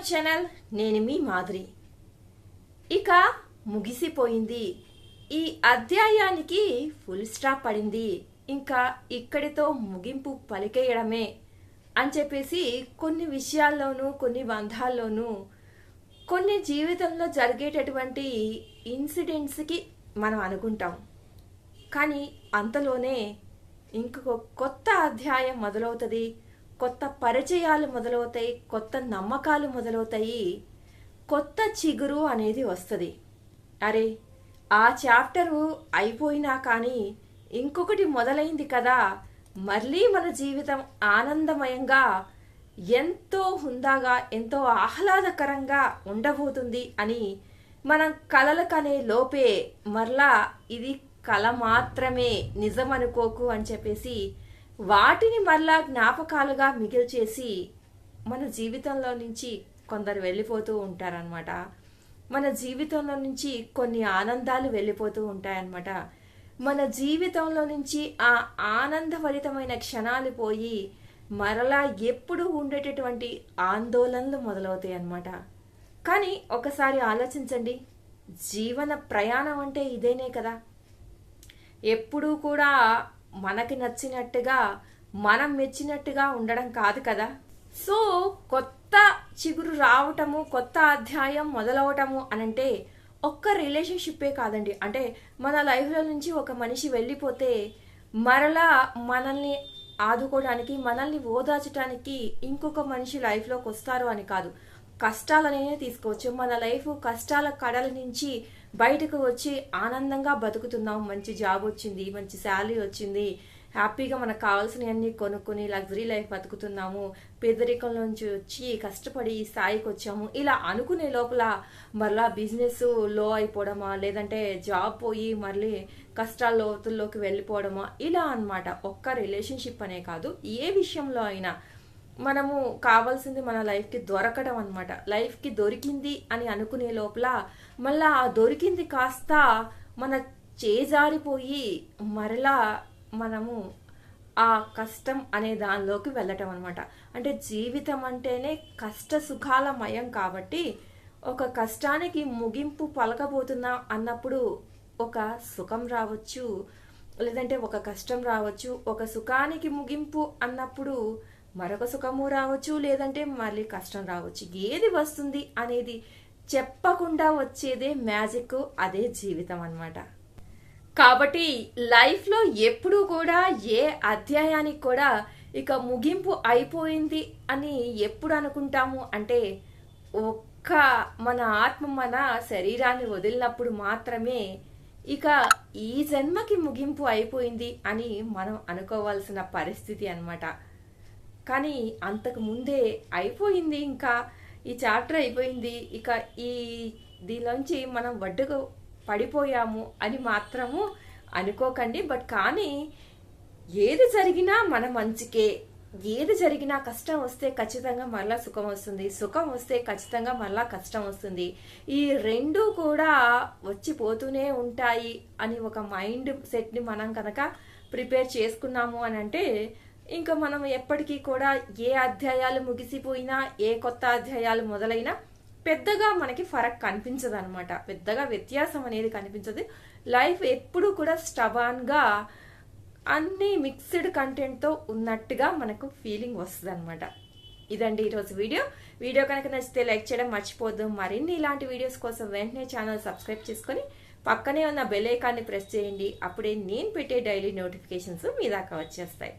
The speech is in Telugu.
ఛానల్. నేను మీ మాధురి. ఇక ముగిసిపోయింది. ఈ అధ్యాయానికి ఫుల్ స్టాప్ పడింది. ఇంకా ఇక్కడితో ముగింపు పలికేయడమే అని చెప్పేసి కొన్ని విషయాల్లోనూ, కొన్ని బంధాల్లోనూ, కొన్ని జీవితంలో జరిగేటటువంటి ఇన్సిడెంట్స్కి మనం అనుకుంటాం. కానీ అంతలోనే ఇంకొక కొత్త అధ్యాయం మొదలవుతుంది. కొత్త పరిచయాలు మొదలవుతాయి, కొత్త నమ్మకాలు మొదలవుతాయి, కొత్త చిగురు అనేది వస్తుంది. అరే, ఆ చాప్టరు అయిపోయినా కానీ ఇంకొకటి మొదలైంది కదా, మళ్ళీ మన జీవితం ఆనందమయంగా, ఎంతో హుందాగా, ఎంతో ఆహ్లాదకరంగా ఉండబోతుంది అని మనం కలలు కనే లోపే మరలా ఇది కల మాత్రమే, నిజం అనుకోకు అని చెప్పేసి వాటిని మరలా జ్ఞాపకాలుగా మిగిల్చేసి మన జీవితంలో నుంచి కొందరు వెళ్ళిపోతూ ఉంటారనమాట. మన జీవితంలో నుంచి కొన్ని ఆనందాలు వెళ్ళిపోతూ ఉంటాయన్నమాట. మన జీవితంలో నుంచి ఆ ఆనందభరితమైన క్షణాలు పోయి మరలా ఎప్పుడు ఉండేటటువంటి ఆందోళనలు మొదలవుతాయి అన్నమాట. కానీ ఒకసారి ఆలోచించండి, జీవన ప్రయాణం అంటే ఇదేనే కదా. ఎప్పుడూ కూడా మనకి నచ్చినట్టుగా, మనం మెచ్చినట్టుగా ఉండడం కాదు కదా. సో కొత్త చిగురు రావటము, కొత్త అధ్యాయం మొదలవటము అనంటే ఒక్క రిలేషన్షిప్పే కాదండి. అంటే మన లైఫ్లో నుంచి ఒక మనిషి వెళ్ళిపోతే మరలా మనల్ని ఆదుకోవడానికి, మనల్ని ఓదార్చడానికి ఇంకొక మనిషి లైఫ్లోకి వస్తారు అని కాదు. కష్టాలనే తీసుకోవచ్చు. మన లైఫ్ కష్టాల కడల నుంచి బయటకు వచ్చి ఆనందంగా బతుకుతున్నాం. మంచి జాబ్ వచ్చింది, మంచి శాలరీ వచ్చింది, హ్యాపీగా మనకు కావాల్సినవన్నీ కొనుక్కొని లగ్జరీ లైఫ్ బతుకుతున్నాము. పేదరికం నుంచి వచ్చి కష్టపడి ఈ స్థాయికి వచ్చాము. ఇలా అనుకునే లోపల మరలా బిజినెస్ లో అయిపోవడమా, లేదంటే జాబ్ పోయి మళ్ళీ కష్టాల లోతుల్లోకి వెళ్ళిపోవడమా, ఇలా అన్నమాట. ఒక్క రిలేషన్షిప్ అనే కాదు, ఏ విషయంలో అయినా మనము కావాల్సింది మన లైఫ్కి దొరకడం అనమాట. లైఫ్కి దొరికింది అని అనుకునే లోపల మళ్ళా ఆ దొరికింది కాస్త మన చేజారిపోయి మరలా మనము ఆ కష్టం అనే దానిలోకి వెళ్ళటం అనమాట. అంటే జీవితం అంటేనే కష్ట సుఖాల మయం కాబట్టి ఒక కష్టానికి ముగింపు పలకబోతున్నా అన్నప్పుడు ఒక సుఖం రావచ్చు, లేదంటే ఒక కష్టం రావచ్చు. ఒక సుఖానికి ముగింపు అన్నప్పుడు మరొక సుఖము రావచ్చు, లేదంటే మళ్ళీ కష్టం రావచ్చు. ఏది వస్తుంది అనేది చెప్పకుండా వచ్చేదే మ్యాజిక్, అదే జీవితం అన్నమాట. కాబట్టి లైఫ్లో ఎప్పుడూ కూడా ఏ అధ్యాయానికి కూడా ఇక ముగింపు అయిపోయింది అని ఎప్పుడు అనుకుంటాము అంటే ఒక్క మన ఆత్మ మన శరీరాన్ని వదిలినప్పుడు మాత్రమే ఇక ఈ జన్మకి ముగింపు అయిపోయింది అని మనం అనుకోవాల్సిన పరిస్థితి అన్నమాట. కానీ అంతకు ముందే అయిపోయింది, ఇంకా ఈ చాప్టర్ అయిపోయింది, ఇక ఈ దీనిలోంచి మనం వడ్డుకు పడిపోయాము అని మాత్రము అనుకోకండి. బట్ కానీ ఏది జరిగినా మన మంచికే. ఏది జరిగినా కష్టం వస్తే ఖచ్చితంగా మళ్ళా సుఖం వస్తుంది, సుఖం వస్తే ఖచ్చితంగా మళ్ళా కష్టం వస్తుంది. ఈ రెండు కూడా వచ్చిపోతూనే ఉంటాయి అని ఒక మైండ్ సెట్ని మనం కనుక ప్రిపేర్ చేసుకున్నాము అని అంటే ఇంకా మనం ఎప్పటికీ కూడా ఏ అధ్యాయాలు ముగిసిపోయినా, ఏ కొత్త అధ్యాయాలు మొదలైనా పెద్దగా మనకి ఫరక్ కనిపించదు అనమాట. పెద్దగా వ్యత్యాసం అనేది కనిపించదు. లైఫ్ ఎప్పుడు కూడా స్టబాన్గా అన్ని మిక్స్డ్ కంటెంట్తో ఉన్నట్టుగా మనకు ఫీలింగ్ వస్తుంది అనమాట. ఇదండి ఈరోజు వీడియో కనుక నచ్చితే లైక్ చేయడం మర్చిపోద్దు. మరిన్ని ఇలాంటి వీడియోస్ కోసం వెంటనే ఛానల్ సబ్స్క్రైబ్ చేసుకొని పక్కనే ఉన్న బెల్ ఐకాన్ని ప్రెస్ చేయండి. అప్పుడే నేను పెట్టే డైలీ నోటిఫికేషన్స్ మీ దాకా వచ్చేస్తాయి.